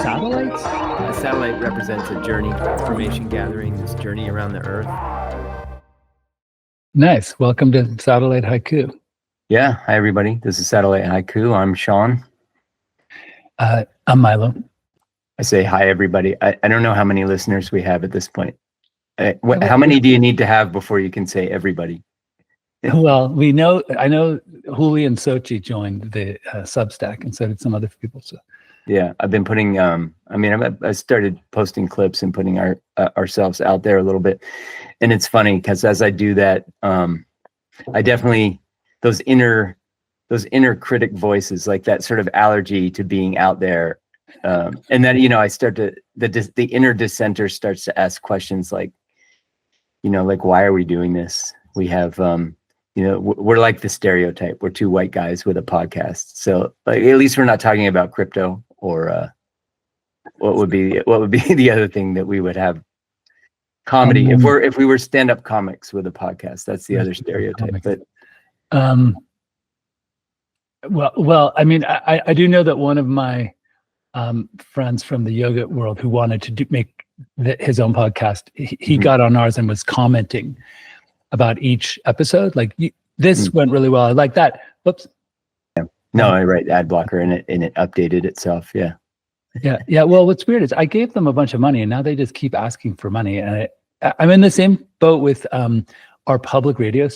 satellites? A satellite represents a journey, information gathering, this journey around the Earth. Nice. Welcome to Satellite Haiku. Yeah. Hi, everybody. This is Satellite Haiku. I'm Sean. I'm Milo. I say hi, everybody. I don't know how many listeners we have at this point. How many do you need to have before you can say everybody? Well, I know Huli and Sochi joined the Substack, and so did some other people. So yeah, I've been putting. I started posting clips and putting ourselves out there a little bit, and it's funny because as I do that, I definitely those inner critic voices, like that sort of allergy to being out there, and then I start to the inner dissenter starts to ask questions like, like why are we doing this? We have we're like the stereotype. We're two white guys with a podcast. So like, at least we're not talking about crypto or what would be the other thing that we would have comedy if we were stand-up comics with a podcast. That's the other stereotype. But well, I mean, I do know that one of my friends from the yoga world who wanted to make his own podcast, he got on ours and was commenting about each episode, like this went really well. I like that. Whoops. Yeah. No, I write ad blocker and it updated itself. Yeah. Yeah. Well, what's weird is I gave them a bunch of money and now they just keep asking for money. And I'm in the same boat with our public radio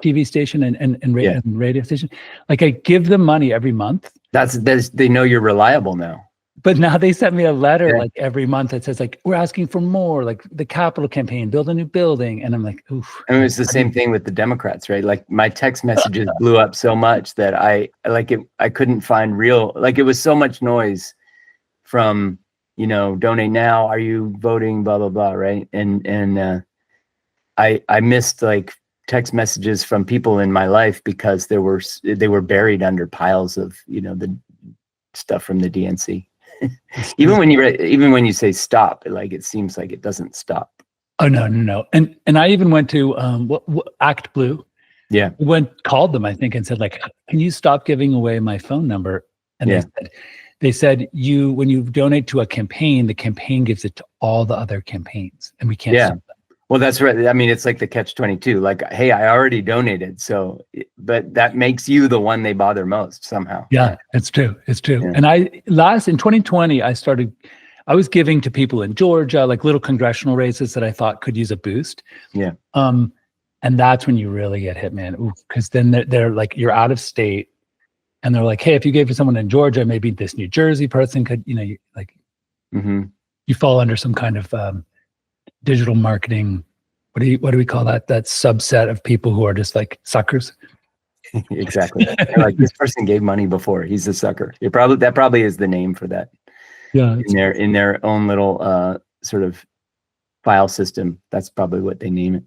TV station and radio station. Like I give them money every month. They know you're reliable now. But now they sent me a letter like every month that says like, we're asking for more, like the Capitol campaign, build a new building. And I'm like, oof. And it was the same thing with the Democrats, right? Like my text messages blew up so much that I couldn't find real, like it was so much noise from, donate now, are you voting, blah, blah, blah, right? And I missed like text messages from people in my life because they were buried under piles of, the stuff from the DNC. even when you say stop, it seems like it doesn't stop. Oh no. And I even went to Act Blue. Yeah. Called them, I think, and said like, can you stop giving away my phone number? And they said when you donate to a campaign, the campaign gives it to all the other campaigns, and we can't stop that. Well, that's right. I mean, it's like the catch-22. Like, hey, I already donated, but that makes you the one they bother most somehow. Yeah, it's true. Yeah. And in 2020, I was giving to people in Georgia, like little congressional races that I thought could use a boost. Yeah. And that's when you really get hit, man. Because then they're like, you're out of state, and they're like, hey, if you gave to someone in Georgia, maybe this New Jersey person could, you fall under some kind of digital marketing. What do we call that? That subset of people who are just like suckers. Exactly. Like this person gave money before. He's a sucker. That probably is the name for that. Yeah. In their own little sort of file system. That's probably what they name it.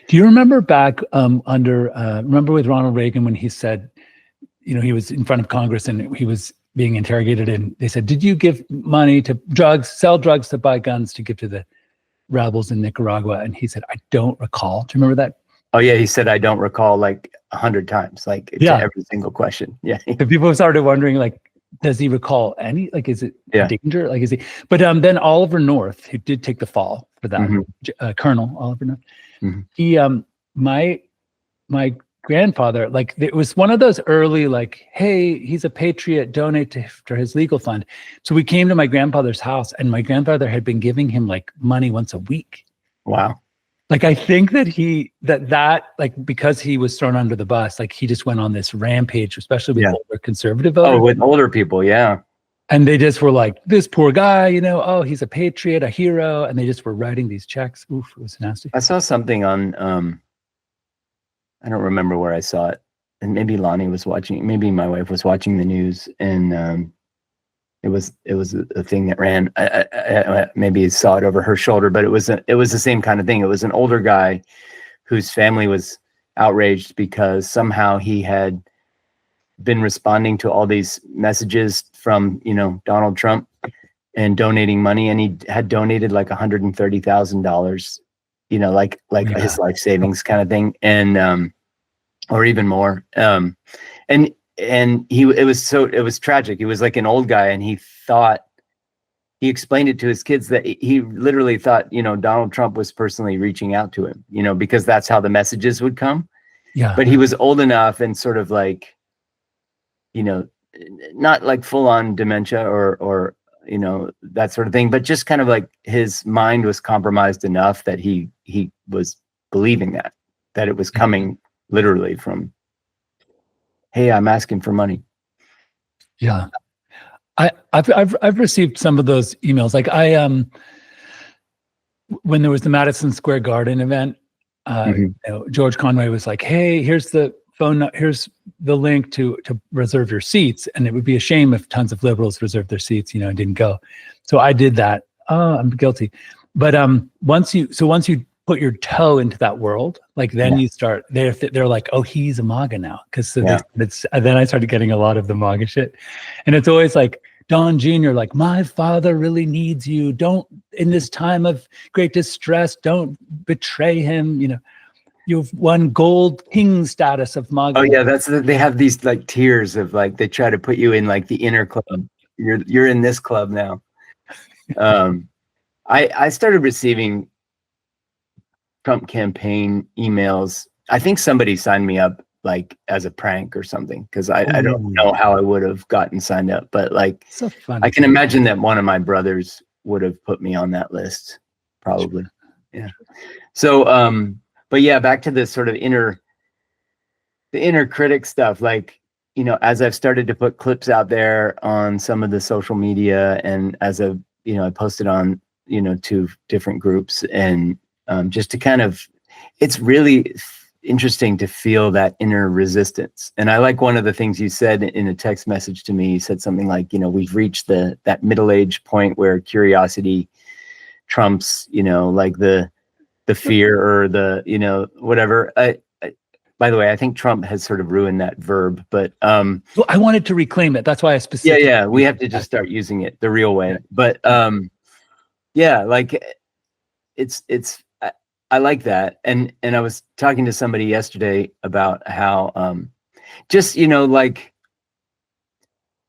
Do you remember back remember with Ronald Reagan when he said, he was in front of Congress and he was being interrogated and they said, did you give money to sell drugs to buy guns to give to the rebels in Nicaragua? And he said, I don't recall. Do you remember that? Oh yeah, he said I don't recall like 100 times, like to every single question. Yeah. The people started wondering, like, does he recall any? Like, is it danger? Like, is he? But then Oliver North, who did take the fall for that, Colonel Oliver North, he my grandfather, like, it was one of those early, like, hey, he's a patriot, donate to his legal fund. So we came to my grandfather's house, and my grandfather had been giving him like money once a week. Wow. Like, I think that like, because he was thrown under the bus, like he just went on this rampage, especially with older conservative voters. Oh, with older people. Yeah. And they just were like, this poor guy, oh, he's a patriot, a hero. And they just were writing these checks. Oof, it was nasty. I saw something on, I don't remember where I saw it. And maybe Lonnie was watching, maybe my wife was watching the news, and it was a thing that ran. I maybe saw it over her shoulder, but it was the same kind of thing. It was an older guy whose family was outraged because somehow he had been responding to all these messages from, Donald Trump and donating money. And he had donated like $130,000, like his life savings kind of thing. And, or even more. And it was tragic. He was like an old guy, and he thought he explained it to his kids that he literally thought, Donald Trump was personally reaching out to him, because that's how the messages would come. Yeah. But he was old enough and sort of like, not like full on dementia or that sort of thing, but just kind of like his mind was compromised enough that he was believing that it was coming literally from, hey, I'm asking for money. Yeah. I've received some of those emails. Like when there was the Madison Square Garden event, George Conway was like, hey, here's the here's the link to reserve your seats. And it would be a shame if tons of liberals reserved their seats, and didn't go. So I did that. Oh, I'm guilty. But once you put your toe into that world, like then you start, they're like, oh, he's a MAGA now. Then I started getting a lot of the MAGA shit. And it's always like, Don Jr., like, my father really needs you. Don't, in this time of great distress, don't betray him. You've won gold king status of MAGA. Oh yeah, they have these like tiers of like, they try to put you in like the inner club. You're in this club now. I started receiving Trump campaign emails. I think somebody signed me up like as a prank or something, because I don't know how I would have gotten signed up, but like so funny. I can imagine that one of my brothers would have put me on that list, probably. Yeah. So but yeah, back to this sort of the inner critic stuff. Like, as I've started to put clips out there on some of the social media, and as I posted on, 2 different groups, and just to kind of, it's really interesting to feel that inner resistance. And I like one of the things you said in a text message to me. You said something like, we've reached that middle-age point where curiosity trumps, like the fear or the, whatever. By the way, I think Trump has sort of ruined that verb, but well, I wanted to reclaim it. That's why I specifically. Yeah, we have to just start using it the real way. But yeah, like I like that. And I was talking to somebody yesterday about how just, like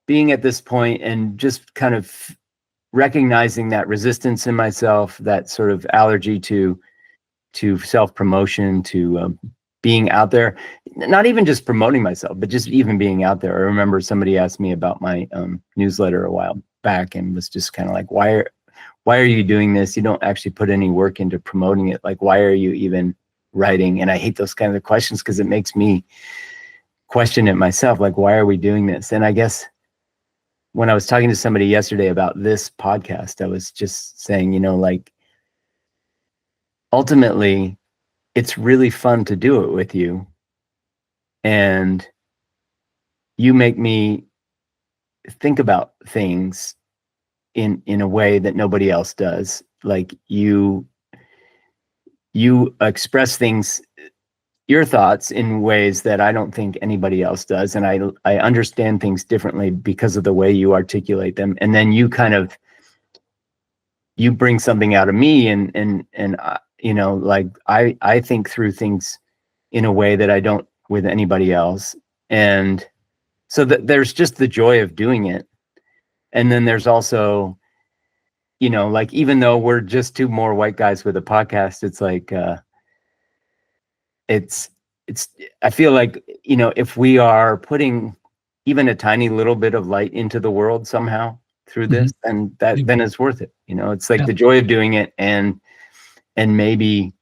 being at this point and just kind of recognizing that resistance in myself, that sort of allergy to self-promotion, to being out there, not even just promoting myself, but just even being out there. I remember somebody asked me about my newsletter a while back and was just kind of like, why are you doing this? You don't actually put any work into promoting it. Like, why are you even writing? And I hate those kinds of questions because it makes me question it myself. Like, why are we doing this? And I guess when I was talking to somebody yesterday about this podcast, I was just saying, like, ultimately, it's really fun to do it with you. And you make me think about things in a way that nobody else does. Like you express things, your thoughts, in ways that I don't think anybody else does. And I understand things differently because of the way you articulate them. And then you bring something out of me and like I think through things in a way that I don't with anybody else. And so there's just the joy of doing it. And then there's also, like, even though we're just 2 more white guys with a podcast, it's like, I feel like, if we are putting even a tiny little bit of light into the world somehow through this, then it's worth it. It's like the joy of doing it. And maybe,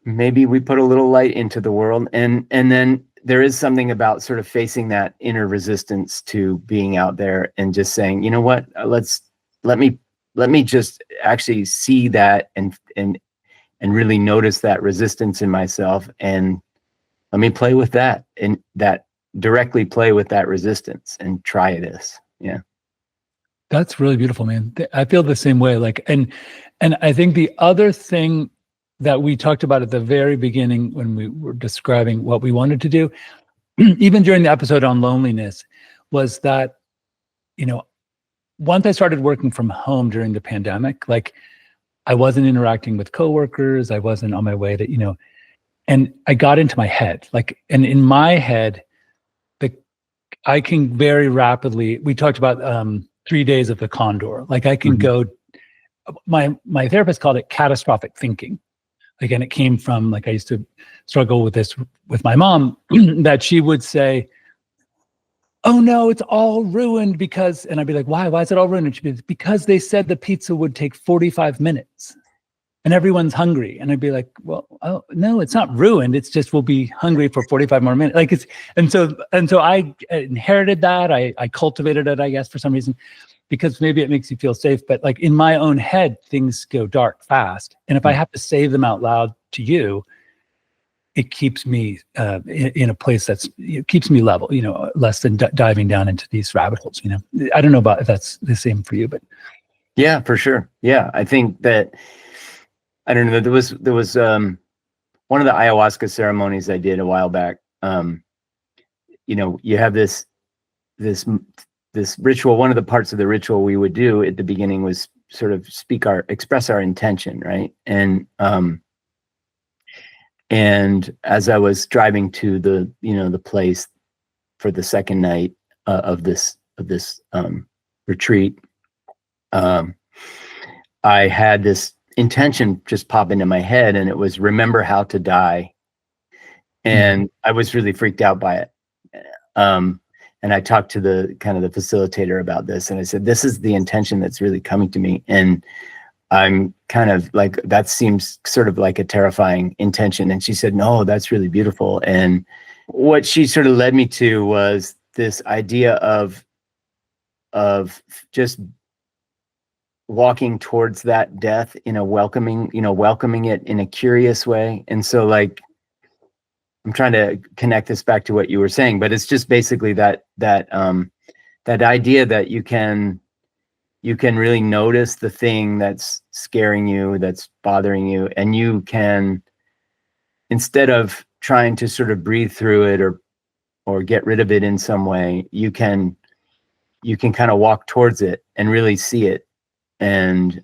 maybe we put a little light into the world, and then there is something about sort of facing that inner resistance to being out there and just saying, you know what, let me just actually see that and really notice that resistance in myself, and let me play with that, and that directly play with that resistance and try this. Yeah. That's really beautiful, man. I feel the same way. Like, and I think the other thing that we talked about at the very beginning when we were describing what we wanted to do, even during the episode on loneliness, was that, once I started working from home during the pandemic, like I wasn't interacting with coworkers, I wasn't on my way to, and I got into my head, like, and in my head, I can very rapidly, we talked about 3 days of the condor. Like I can go, my therapist called it catastrophic thinking. Again, it came from, like, I used to struggle with this with my mom, that she would say, oh no, it's all ruined because, and I'd be like, why is it all ruined? And she'd be, because they said the pizza would take 45 minutes and everyone's hungry. And I'd be like, well, oh no, it's not ruined. It's just, we'll be hungry for 45 more minutes. Like and so I inherited that. I cultivated it, I guess, for some reason, because maybe it makes you feel safe. But like in my own head, things go dark fast. And if I have to say them out loud to you, it keeps me in a place it keeps me level, less than diving down into these rabbit holes, I don't know if that's the same for you, but. Yeah, for sure. Yeah. I think that, I don't know, there was one of the ayahuasca ceremonies I did a while back. You have this ritual. One of the parts of the ritual we would do at the beginning was sort of express our intention, right? And as I was driving to the place for the second night of this retreat, I had this intention just pop into my head, and it was remember how to die. And I was really freaked out by it. And I talked to the facilitator about this, and I said, this is the intention that's really coming to me. And I'm kind of like, that seems sort of like a terrifying intention. And she said, no, that's really beautiful. And what she sort of led me to was this idea of just walking towards that death in a welcoming it in a curious way. And so, like, I'm trying to connect this back to what you were saying, but it's just basically that idea that you can really notice the thing that's scaring you, that's bothering you, and you can, instead of trying to sort of breathe through it or get rid of it in some way, you can kind of walk towards it and really see it. And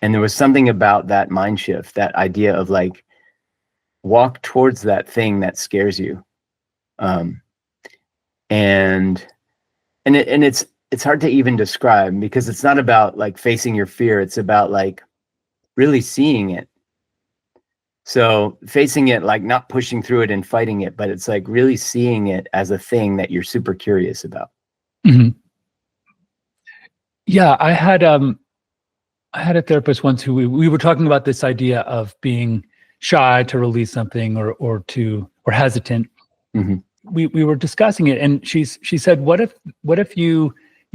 there was something about that mind shift, that idea of like, walk towards that thing that scares you. And it's hard to even describe, because it's not about like facing your fear. It's about like really seeing it. So facing it, like not pushing through it and fighting it, but it's like really seeing it as a thing that you're super curious about. Mm-hmm. Yeah, I had a therapist once who we were talking about this idea of being shy to release something or hesitant. Mm-hmm. We were discussing it, and she said, what if you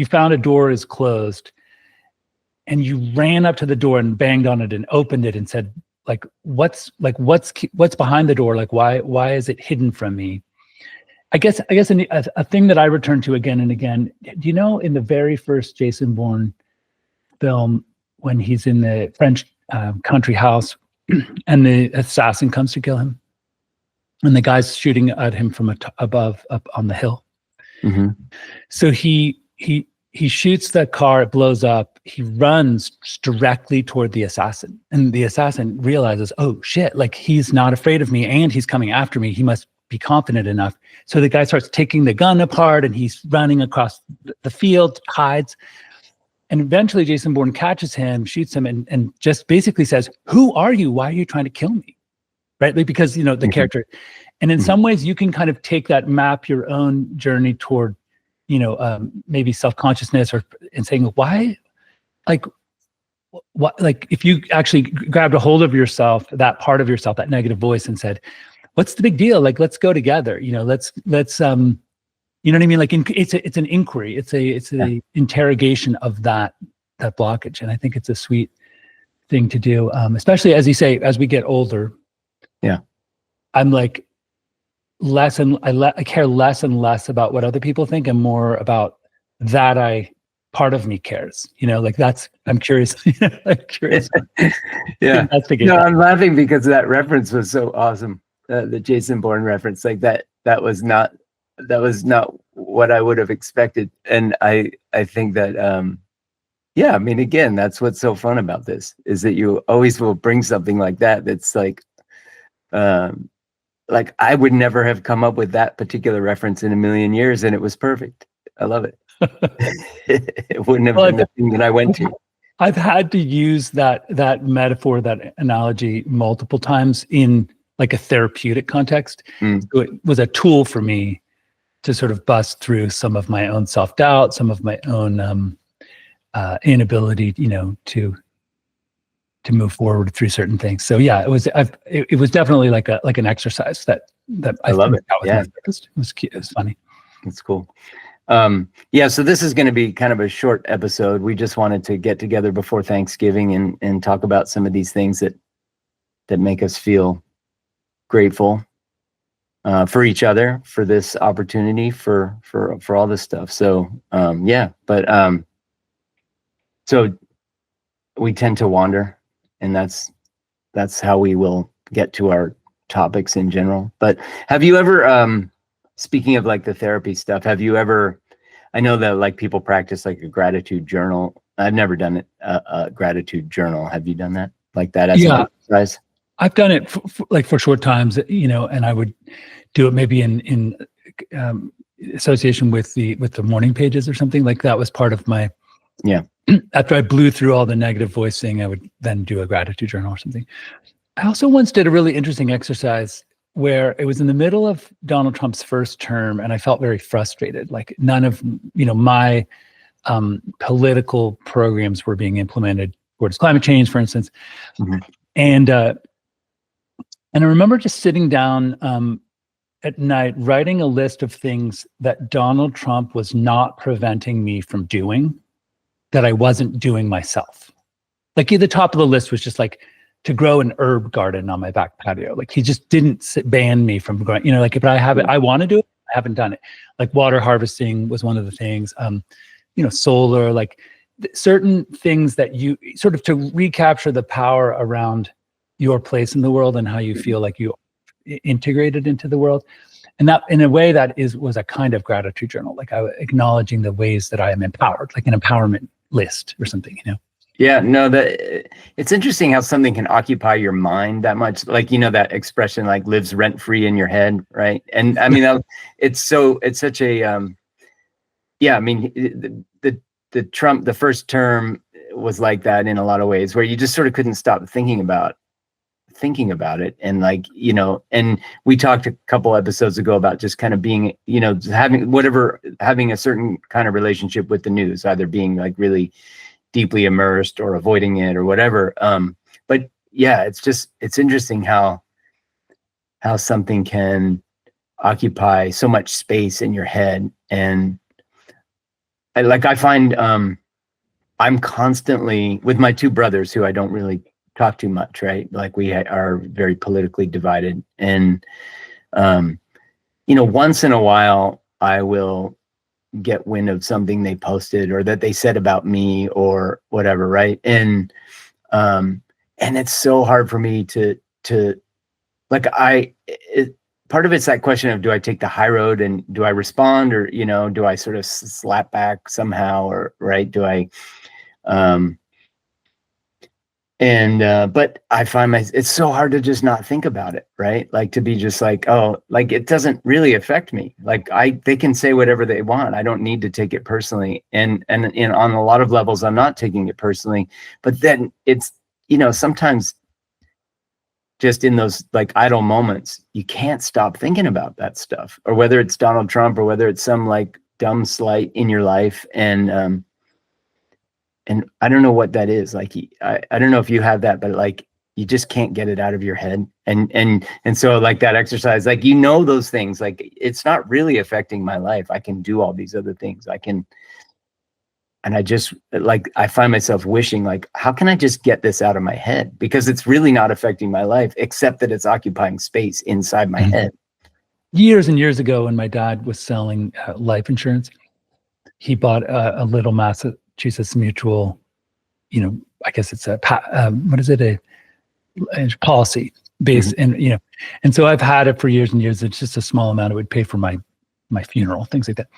found a door is closed and you ran up to the door and banged on it and opened it and said, what's behind the door? Like, why is it hidden from me? I guess a thing that I return to again and again, do you know, in the very first Jason Bourne film, when he's in the French country house and the assassin comes to kill him, and the guy's shooting at him from above up on the hill. Mm-hmm. So he shoots the car, it blows up. He runs directly toward the assassin, and the assassin realizes, oh shit, like he's not afraid of me and he's coming after me. He must be confident enough. So the guy starts taking the gun apart and he's running across the field, hides. And eventually Jason Bourne catches him, shoots him, and just basically says, who are you? Why are you trying to kill me? Right? Like, because, the mm-hmm. character. And in mm-hmm. some ways you can kind of take that, map your own journey toward, maybe self-consciousness and saying, why, like, what, like if you actually grabbed a hold of yourself, that part of yourself, that negative voice, and said, what's the big deal? Like, let's go together. Let's you know what I mean? Like, it's an inquiry. It's a interrogation of that blockage. And I think it's a sweet thing to do, especially as you say, as we get older. Yeah, I'm like I care less and less about what other people think, and more about that part of me cares. Like I'm curious. I'm curious. Yeah, no, I'm laughing because that reference was so awesome. The Jason Bourne reference, like that was not what I would have expected. And I think that, I mean, again, that's what's so fun about this, is that you always will bring something like that. That's like I would never have come up with that particular reference in a million years, and it was perfect. I love it. It wouldn't have been the thing that I went to. I've had to use that metaphor, that analogy multiple times in like a therapeutic context. So it was a tool for me to sort of bust through some of my own self-doubt, some of my own inability, to move forward through certain things. So yeah, it was definitely like an exercise that I love it. Yeah, it was cute. It was funny. It's cool. So this is going to be kind of a short episode. We just wanted to get together before Thanksgiving and talk about some of these things that make us feel grateful for each other, for this opportunity, for all this stuff. So so we tend to wander, and that's how we will get to our topics in general. But have you ever, speaking of like the therapy stuff, have you ever, I know that like people practice like a gratitude journal. I've never done it, a gratitude journal. Have you done that like that as an exercise? I've done it for short times, and I would do it maybe in association with the morning pages or something. Like that was part of my, after I blew through all the negative voicing, I would then do a gratitude journal or something. I also once did a really interesting exercise where it was in the middle of Donald Trump's first term, and I felt very frustrated. Like none of my political programs were being implemented towards climate change, for instance. And I remember just sitting down at night writing a list of things that Donald Trump was not preventing me from doing, that I wasn't doing myself. Like at the top of the list was just like to grow an herb garden on my back patio. Like he just didn't ban me from growing, but I have it, I want to do it, I haven't done it. Like water harvesting was one of the things, solar, like certain things that you sort of to recapture the power around your place in the world and how you feel like you integrated into the world. And that in a way that was a kind of gratitude journal. Like I was acknowledging the ways that I am empowered, like an empowerment list or something, Yeah, no, it's interesting how something can occupy your mind that much. Like, that expression like lives rent free in your head. Right. And I mean, it's such a, I mean, the Trump, the first term was like that in a lot of ways where you just sort of couldn't stop thinking about it. And like, and we talked a couple episodes ago about just kind of being, having a certain kind of relationship with the news, either being like really deeply immersed or avoiding it or whatever. But yeah, it's interesting how something can occupy so much space in your head. And I find I'm constantly with my two brothers who I don't really talk too much, right? Like we are very politically divided. And, once in a while I will get wind of something they posted or that they said about me or whatever. Right. And it's so hard for me to like, part of it's that question of, do I take the high road and do I respond or, do I sort of slap back somehow or right. Do I, but I find it's so hard to just not think about it, right? Like to be just like, oh, like it doesn't really affect me. Like they can say whatever they want. I don't need to take it personally. And on a lot of levels, I'm not taking it personally, but then it's, sometimes just in those like idle moments, you can't stop thinking about that stuff, or whether it's Donald Trump or whether it's some like dumb slight in your life. And I don't know what that is. Like, I don't know if you have that, but like, you just can't get it out of your head. And so like that exercise, like, those things, like, it's not really affecting my life. I can do all these other things. And I just like, I find myself wishing like, how can I just get this out of my head? Because it's really not affecting my life, except that it's occupying space inside my head. Years and years ago, when my dad was selling life insurance, he bought a little Massachusetts Mutual, I guess it's a policy based, and and so I've had it for years and years. It's just a small amount. It would pay for my funeral, things like that.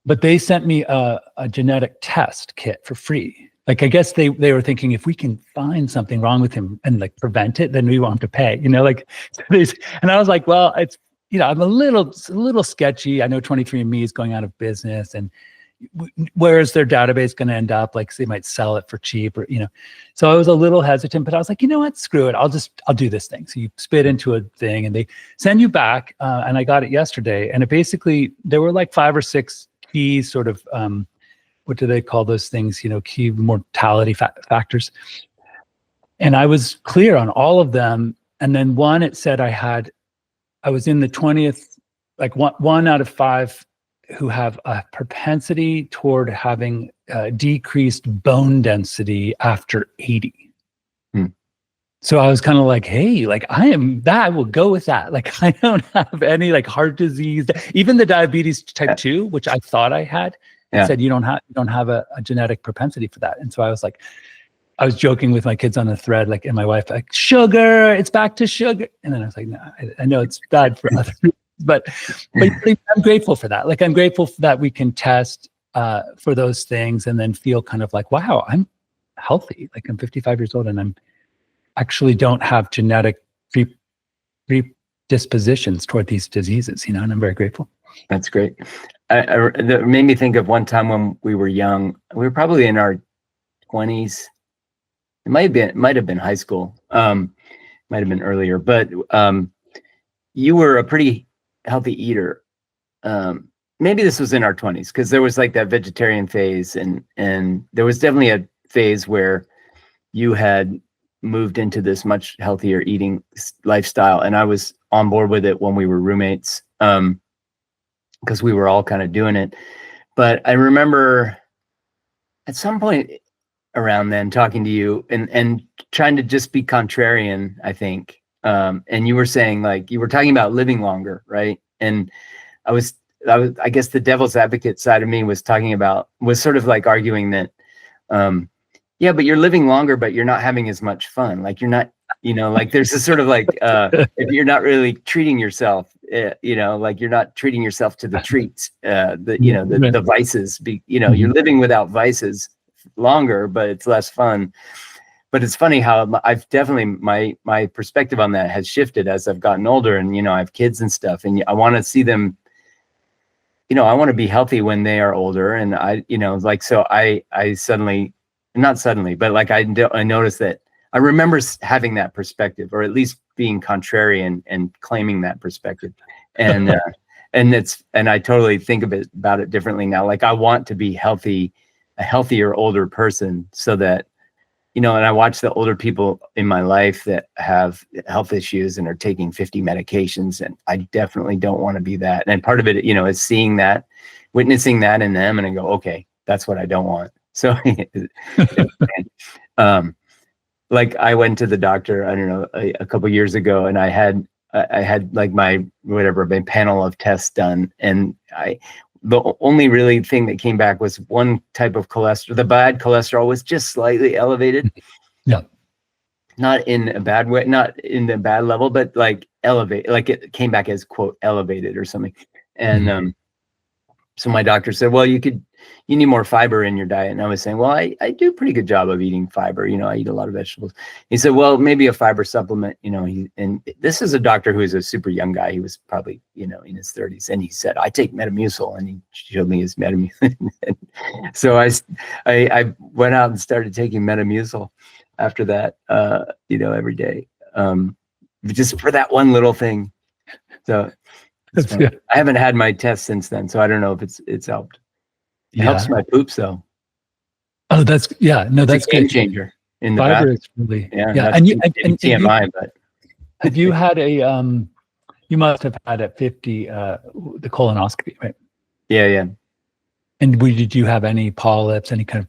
But they sent me a genetic test kit for free. Like, I guess they were thinking, if we can find something wrong with him and like prevent it, then we won't have to pay. And I was like, well, it's I'm a little sketchy. I know 23andMe is going out of business, and where is their database going to end up? Like, they might sell it for cheap, or So I was a little hesitant, but I was like, you know what? Screw it. I'll do this thing. So you spit into a thing, and they send you back. And I got it yesterday, and it basically, there were like 5 or 6 key sort of what do they call those things? Key mortality factors. And I was clear on all of them. And then one, it said I was in the 20th, like one out of 5 who have a propensity toward having decreased bone density after 80. So I was kind of like, hey, like I will go with that. Like, I don't have any like heart disease, even the diabetes type 2, which I thought I had. It said you don't have a genetic propensity for that. And so I was like, I was joking with my kids on the thread, like, and my wife, like, sugar, it's back to sugar. And then I was like, no, I know it's bad for others, but I'm grateful for that. Like, I'm grateful that we can test for those things and then feel kind of like, wow, I'm healthy. Like, I'm 55 years old and I'm actually don't have genetic predispositions toward these diseases, and I'm very grateful. That's great. That made me think of one time when we were young. We were probably in our 20s. It might have been high school. Might have been earlier, but you were a pretty healthy eater. Maybe this was in our 20s, because there was like that vegetarian phase, and there was definitely a phase where you had moved into this much healthier eating lifestyle, and I was on board with it when we were roommates, because we were all kind of doing it. But I remember at some point around then talking to you and trying to just be contrarian, I think. And you were saying, like, you were talking about living longer, right? And I guess the devil's advocate side of me was sort of like arguing that, yeah, but you're living longer, but you're not having as much fun. Like, you're not, like, there's this sort of like, if you're not really treating yourself, like, you're not treating yourself to the treats, the vices, you're living without vices longer, but it's less fun. But it's funny how I've definitely, my perspective on that has shifted as I've gotten older, and, I have kids and stuff, and I want to see them, I want to be healthy when they are older. And so I suddenly, not suddenly, but like, I noticed that I remember having that perspective, or at least being contrarian and claiming that perspective. And, and I totally think about it differently now. Like, I want to be healthy, a healthier older person, so that, and I watch the older people in my life that have health issues and are taking 50 medications. And I definitely don't want to be that. And part of it, is seeing that, witnessing that in them, and I go, okay, that's what I don't want. So, like, I went to the doctor, I don't know, a couple of years ago, and I had like my panel of tests done. And the only really thing that came back was one type of cholesterol. The bad cholesterol was just slightly elevated. Yeah. Not in a bad way, not in the bad level, but like elevated, like it came back as, quote, elevated or something. And so my doctor said, well, you need more fiber in your diet. And I was saying, well, I do a pretty good job of eating fiber. I eat a lot of vegetables. He said, well, maybe a fiber supplement, and this is a doctor who is a super young guy. He was probably, in his 30s. And he said, I take Metamucil, and he showed me his Metamucil. So I went out and started taking Metamucil after that, every day, just for that one little thing. So I haven't had my test since then, so I don't know if it's helped. It helps my poops, though. Oh, that's a game changer in the fiber. Is really And TMI, but have you had you must have had at 50 the colonoscopy, right? Yeah. And did you have any polyps, any kind of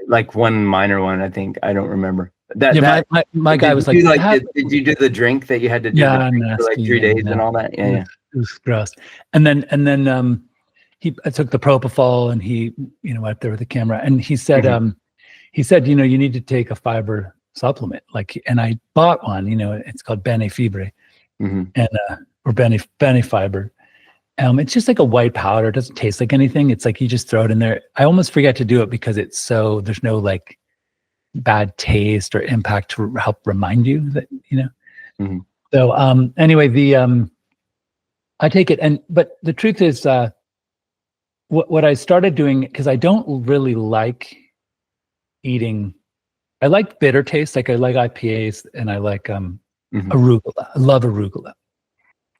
like one minor one, I think. I don't remember. My guy was like, did you do the drink that you had to do for like 3 days and all that? Yeah. It was gross. And then I took the propofol, and he, wiped there with the camera, and he said, you need to take a fiber supplement. Like, and I bought one, it's called Benefibre, and or Benefiber. It's just like a white powder. It doesn't taste like anything. It's like you just throw it in there. I almost forget to do it because there's no like bad taste or impact to help remind you that, So anyway, I take it. But the truth is, what I started doing, because I don't really like eating, I like bitter taste. Like I like IPAs and I like arugula. I love arugula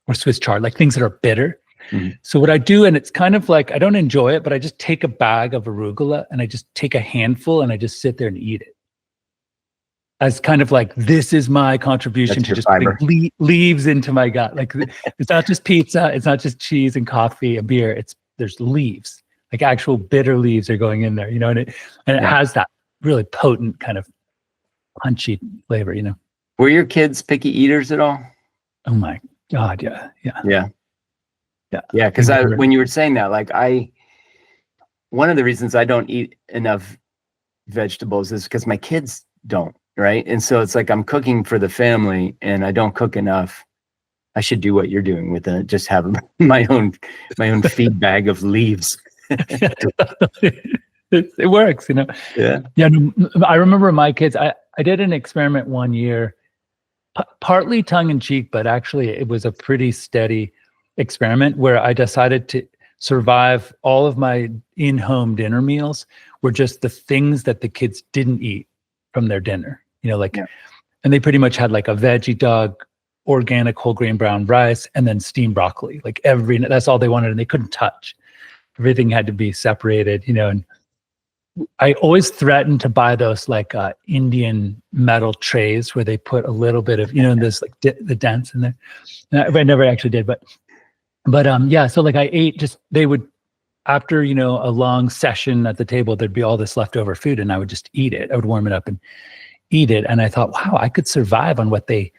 or Swiss chard, like things that are bitter. So what I do, and it's kind of like, I don't enjoy it, but I just take a bag of arugula and I just take a handful and I just sit there and eat it. As kind of like, this is my contribution to just putting leaves into my gut. Like it's not just pizza, it's not just cheese and coffee and beer. There's leaves, like actual bitter leaves are going in there, you know, and it has that really potent kind of punchy flavor, you know. Were your kids picky eaters at all? Oh my God, yeah. Because when you were saying that, like one of the reasons I don't eat enough vegetables is because my kids don't, right? And so it's like I'm cooking for the family and I don't cook enough. I should do what you're doing with it, just have my own feed bag of leaves. It works, you know. Yeah. I remember my kids. I did an experiment one year, partly tongue in cheek, but actually it was a pretty steady experiment where I decided to survive all of my in-home dinner meals were just the things that the kids didn't eat from their dinner, you know, like, and they pretty much had like a veggie dog, organic whole grain brown rice, and then steamed broccoli, like that's all they wanted. And they couldn't touch. Everything had to be separated, you know, and I always threatened to buy those like Indian metal trays where they put a little bit of, you know, this like the dents in there. I never actually did, but so like I ate they would, after, you know, a long session at the table, there'd be all this leftover food and I would just eat it. I would warm it up and eat it. And I thought, wow, I could survive on what they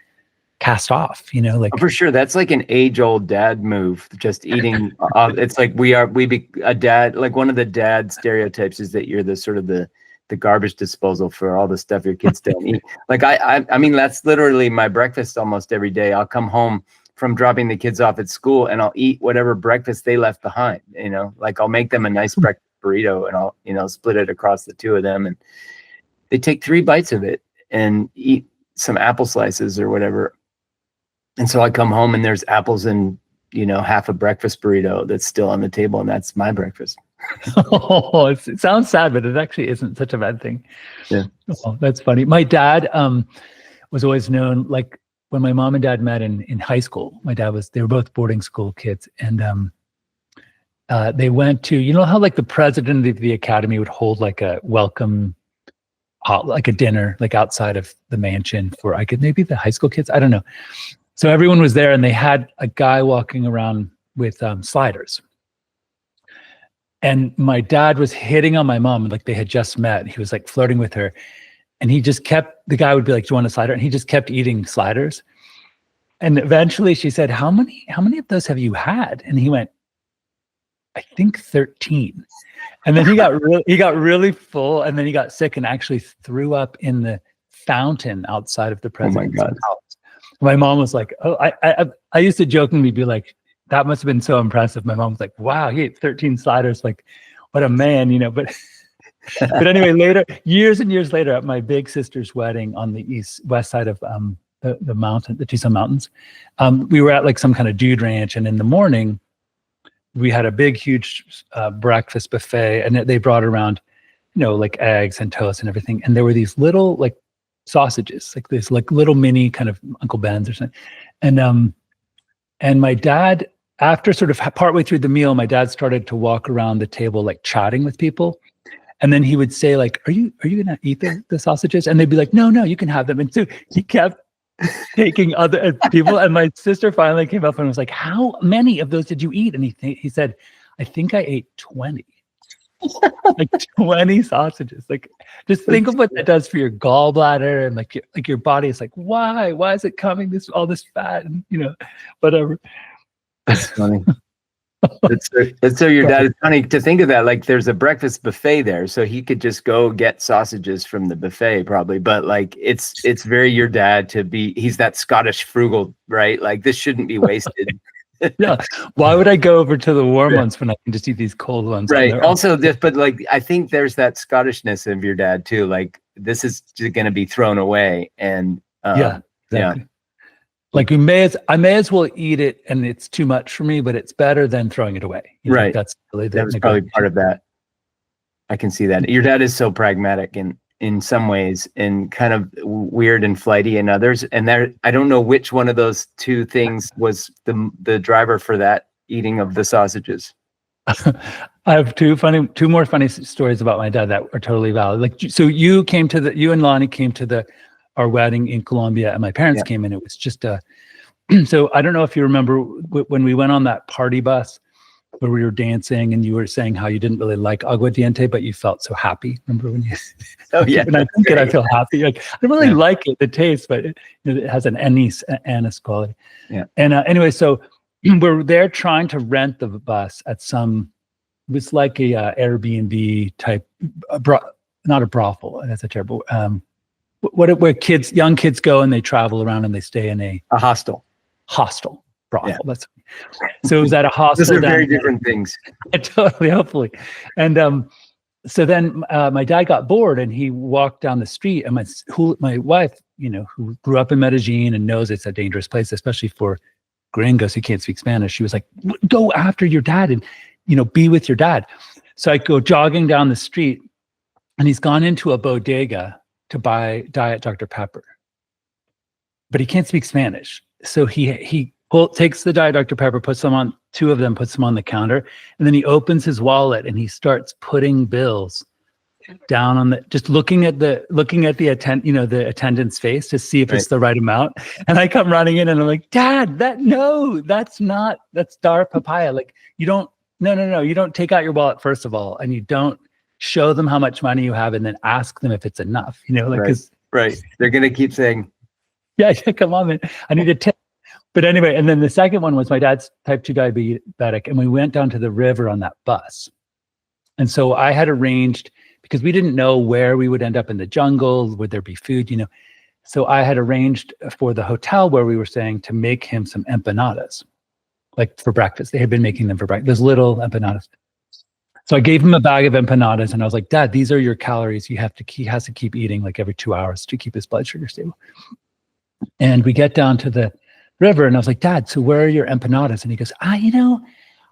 cast off, you know, like. For sure. That's like an age-old dad move, just eating. It's like we be a dad, like one of the dad stereotypes is that you're the sort of the garbage disposal for all the stuff your kids don't eat. Like I mean, that's literally my breakfast almost every day. I'll come home from dropping the kids off at school and I'll eat whatever breakfast they left behind, you know, like I'll make them a nice breakfast burrito and I'll, you know, split it across the two of them and they take 3 bites of it and eat some apple slices or whatever. And so I come home and there's apples and, you know, half a breakfast burrito that's still on the table and that's my breakfast. Oh, it sounds sad, but it actually isn't such a bad thing. Yeah. Oh, that's funny. My dad was always known, like, when my mom and dad met in high school, they were both boarding school kids. And they went to, you know how like the president of the academy would hold like a welcome, like a dinner, like outside of the mansion for, maybe the high school kids, I don't know. So everyone was there and they had a guy walking around with sliders. And my dad was hitting on my mom, like they had just met. He was like flirting with her. And the guy would be like, do you want a slider? And he just kept eating sliders. And eventually she said, how many of those have you had? And he went, I think 13. And then he got really full and then he got sick and actually threw up in the fountain outside of the president's house. My mom was like, oh, I used to jokingly be like, that must have been so impressive. My mom was like, wow, he ate 13 sliders. Like, what a man, you know, but anyway, years and years later at my big sister's wedding on the west side of the Tucson Mountains, we were at like some kind of dude ranch. And in the morning, we had a big, huge breakfast buffet and they brought around, you know, like eggs and toast and everything. And there were these little like sausages, like this like little mini kind of Uncle Ben's or something. And my dad, after sort of partway through the meal, my dad started to walk around the table, like chatting with people. And then he would say like, are you going to eat the sausages? And they'd be like, no, you can have them. And so he kept taking other people. And my sister finally came up and was like, how many of those did you eat? And he said, I think I ate 20. Like 20 sausages. Like, just think of what that does for your gallbladder and like your body is like, why is it coming all this fat and, you know, whatever. That's funny. It's so your dad, it's funny to think of that. Like there's a breakfast buffet there, so he could just go get sausages from the buffet probably. But like it's very your dad to be. He's that Scottish frugal, right? Like this shouldn't be wasted. Yeah. Why would I go over to the warm ones when I can just eat these cold ones? Right. Also, but like I think there's that Scottishness of your dad too. Like this is going to be thrown away, and yeah, exactly. Like I may as well eat it, and it's too much for me, but it's better than throwing it away. You know, Right. That's really that was probably part of that. I can see that. Your dad is so pragmatic in some ways, and kind of weird and flighty in others. And I don't know which one of those two things was the driver for that eating of the sausages. I have two more funny stories about my dad that are totally valid. Like, so you and Lonnie came to our wedding in Colombia, and my parents came, and it was just so I don't know if you remember when we went on that party bus where we were dancing, and you were saying how you didn't really like aguardiente, but you felt so happy. Remember when you? Oh yeah. When I think it, I feel happy. Like I don't really like it, the taste, but it has an anise quality. Yeah. And anyway, so we're there trying to rent the bus at it was like a Airbnb type, not a brothel. That's a terrible. Where young kids go and they travel around and they stay in a hostel. Brothel. Yeah. So it was at a hostel. Those are very different things. Totally, hopefully. And so then my dad got bored and he walked down the street, and my wife, who grew up in Medellin and knows it's a dangerous place, especially for gringos who can't speak Spanish. She was like, go after your dad and, be with your dad. So I go jogging down the street, and he's gone into a bodega to buy Diet Dr. Pepper, but he can't speak Spanish. So he takes the Diet Dr. Pepper, puts them on the counter, and then he opens his wallet and he starts putting bills down on just looking at the the attendant's face to see if it's the right amount. And I come running in and I'm like, Dad, that's Dar Papaya. Like you don't take out your wallet first of all, and you don't show them how much money you have and then ask them if it's enough, right. They're going to keep saying, yeah, come on, man. I need a tip. But anyway, and then the second one was my dad's type 2 diabetic, and we went down to the river on that bus. And so I had arranged, because we didn't know where we would end up in the jungle, would there be food, So I had arranged for the hotel where we were staying to make him some empanadas, like for breakfast. They had been making them for breakfast, those little empanadas. So I gave him a bag of empanadas, and I was like, Dad, these are your calories. He has to keep eating like every 2 hours to keep his blood sugar stable. And we get down to the river, and I was like, Dad, so where are your empanadas? And he goes, I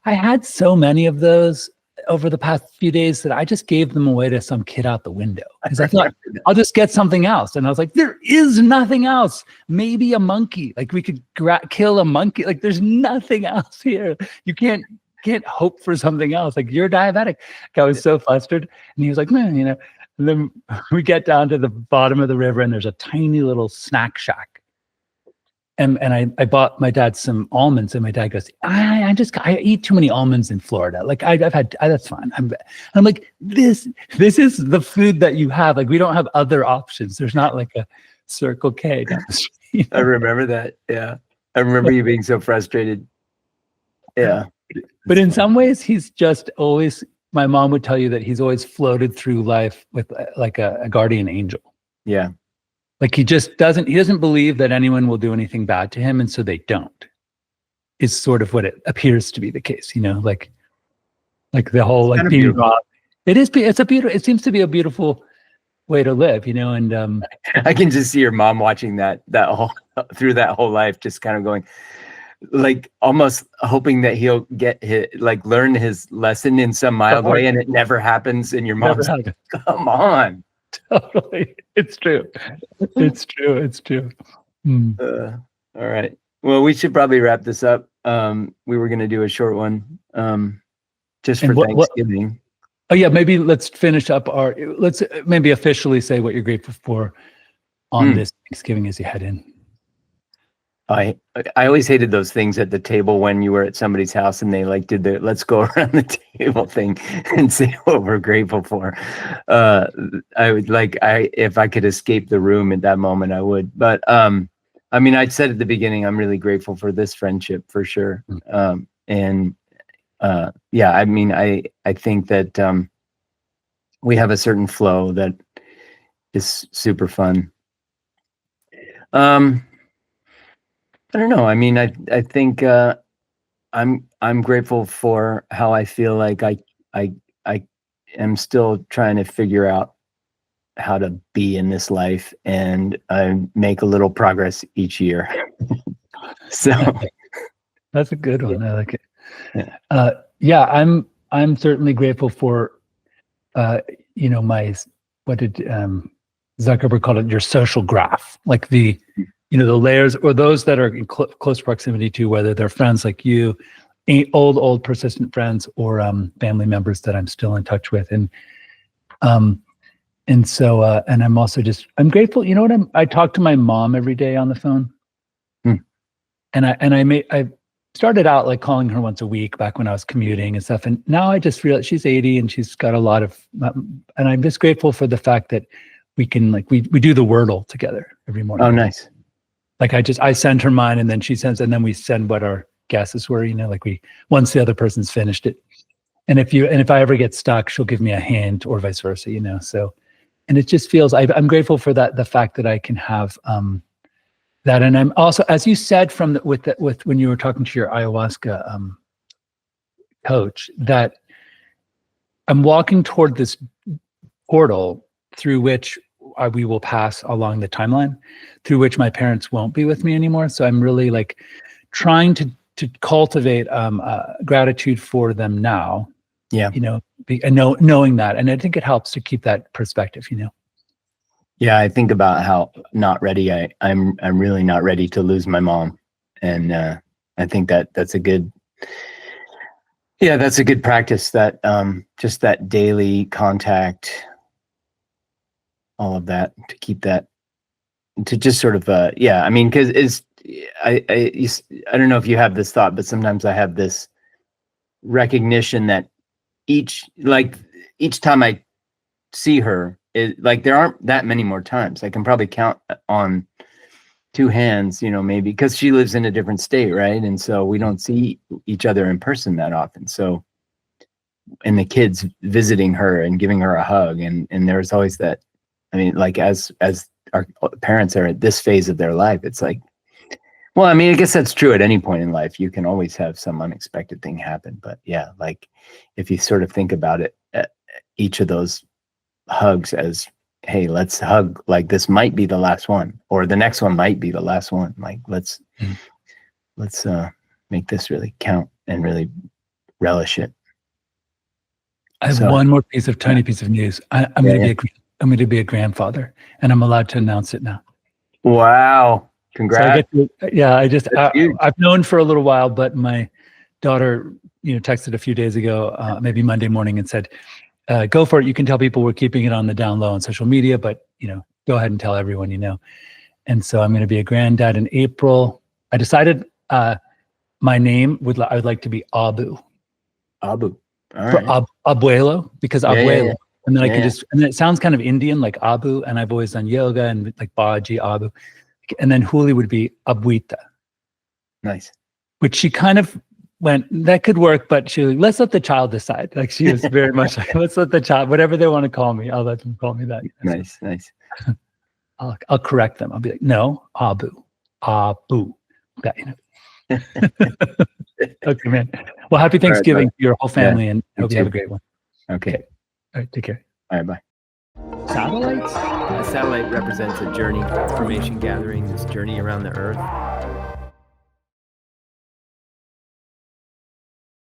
had so many of those over the past few days that I just gave them away to some kid out the window, because I thought I'll just get something else. And I was like, there is nothing else. Maybe a monkey. Like we could kill a monkey. Like there's nothing else here. You can't hope for something else. Like you're diabetic. I was so flustered, and he was like, man, And then we get down to the bottom of the river, and there's a tiny little snack shack. And I bought my dad some almonds, and my dad goes, I eat too many almonds in Florida. Like I've had, that's fine. I'm like, this is the food that you have. Like we don't have other options. There's not like a Circle K down the street. I remember that. Yeah. I remember you being so frustrated. Yeah. But in some ways, he's just always, my mom would tell you that he's always floated through life with like a guardian angel. Yeah. Like he doesn't believe that anyone will do anything bad to him. And so they don't, is sort of what it appears to be the case, like the whole, like being robbed. It seems to be a beautiful way to live, and I can just see your mom watching that through that whole life, just kind of going, like almost hoping that he'll learn his lesson in some mild way, and it never happens. And your mom's like, come on. Totally. It's true. It's true. All right. Well, we should probably wrap this up. We were going to do a short one just for Thanksgiving. Oh yeah, maybe let's finish up let's maybe officially say what you're grateful for on this Thanksgiving as you head in. I always hated those things at the table when you were at somebody's house and they did the let's go around the table thing and say what we're grateful for. I would if I could escape the room at that moment, I would. But I said at the beginning, I'm really grateful for this friendship for sure. I think that we have a certain flow that is super fun. I don't know. I think I'm grateful for how I feel like I am still trying to figure out how to be in this life, and I make a little progress each year. So That's a good one. I like it. yeah. Yeah, I'm certainly grateful for my, what did Zuckerberg call it, your social graph, like the layers, or those that are in close proximity to, whether they're friends like you, old persistent friends, or family members that I'm still in touch with. And so I'm also I'm grateful. You know what? I talk to my mom every day on the phone. And I started out like calling her once a week back when I was commuting and stuff. And now I just realize she's 80 and she's got a lot of, and I'm just grateful for the fact that we can, like, we do the Wordle together every morning. Oh, nice. Like I send her mine, and then she sends, and then we send what our guesses were, like once the other person's finished it. And if I ever get stuck, she'll give me a hint, or vice versa, so, and it just feels, I'm grateful for that, the fact that I can have, that. And I'm also, as you said, with when you were talking to your ayahuasca coach, that I'm walking toward this portal through which we will pass along the timeline, through which my parents won't be with me anymore. So I'm really like trying to cultivate gratitude for them now. Yeah. And knowing that, and I think it helps to keep that perspective. Yeah, I think about how not ready I'm really not ready to lose my mom, and I think that's a good practice, that just that daily contact, all of that, to keep that, to just sort of I mean, because I don't know if you have this thought, but sometimes I have this recognition that each time I see her, like there aren't that many more times. I can probably count on two hands, maybe, because she lives in a different state, right? And so we don't see each other in person that often. So, and the kids visiting her and giving her a hug, and there's always that. I mean, like as our parents are at this phase of their life, it's like, well, I mean, I guess that's true at any point in life. You can always have some unexpected thing happen, but yeah, like if you sort of think about it, each of those hugs as, hey, let's hug, like this might be the last one, or the next one might be the last one, like let's make this really count and really relish it. I have one more tiny piece of news. I'm going to be a grandfather, and I'm allowed to announce it now. Wow, congrats. So I've known for a little while, but my daughter texted a few days ago, maybe Monday morning, and said, go for it. You can tell people we're keeping it on the down low on social media, but go ahead and tell everyone you know. And so I'm going to be a granddad in April. I decided my name I would like to be Abu. Abu. All for right. Abuelo, because Abuelo. Yeah. And then I can and it sounds kind of Indian, like Abu, and I've always done yoga and like Baji, Abu. And then Huli would be Abuita. Nice. Which she kind of went, that could work, but she was like, let's let the child decide. Like she was very much like, let's let the child, whatever they want to call me, I'll let them call me that. Nice. I'll correct them. I'll be like, no, Abu. That, Okay, man. Well, happy Thanksgiving to your whole family, and hope you have a great one. Okay. All right, take care. All right, bye. Satellites? A satellite represents a journey, information gathering, this journey around the Earth.